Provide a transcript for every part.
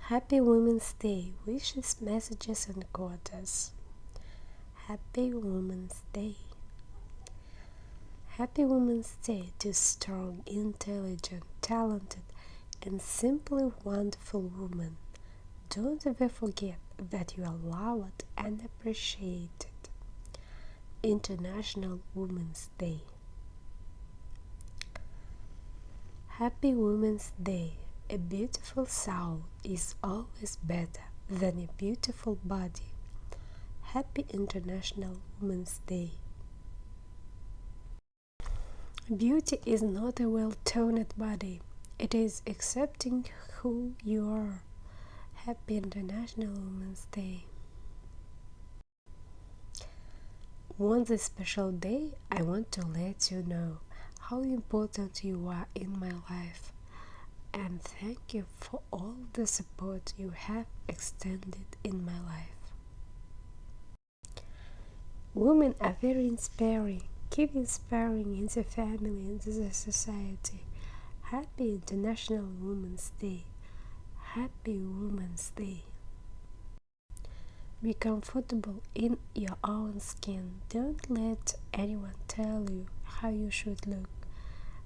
Happy Women's Day. Wishes, messages and quotas. Happy Women's Day. Happy Women's Day to strong, intelligent, talented and simply wonderful women. Don't ever forget that you are loved and appreciated. International Women's Day. Happy Women's Day. A beautiful soul is always better than a beautiful body. Happy International Women's Day. Beauty is not a well-toned body. It is accepting who you are. Happy International Women's Day. On this special day, I want to let you know how important you are in my life. And thank you for all the support you have extended in my life. Women are very inspiring. Keep inspiring in the family and the society. Happy International Women's Day. Happy Women's Day. Be comfortable in your own skin. Don't let anyone tell you how you should look.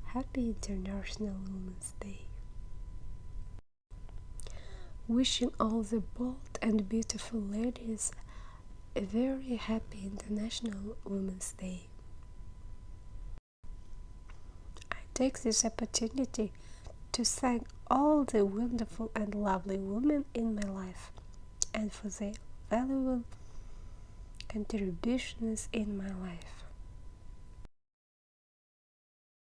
Happy International Women's Day. Wishing all the bold and beautiful ladies a very happy International Women's Day. I take this opportunity to thank all the wonderful and lovely women in my life and for their valuable contributions in my life.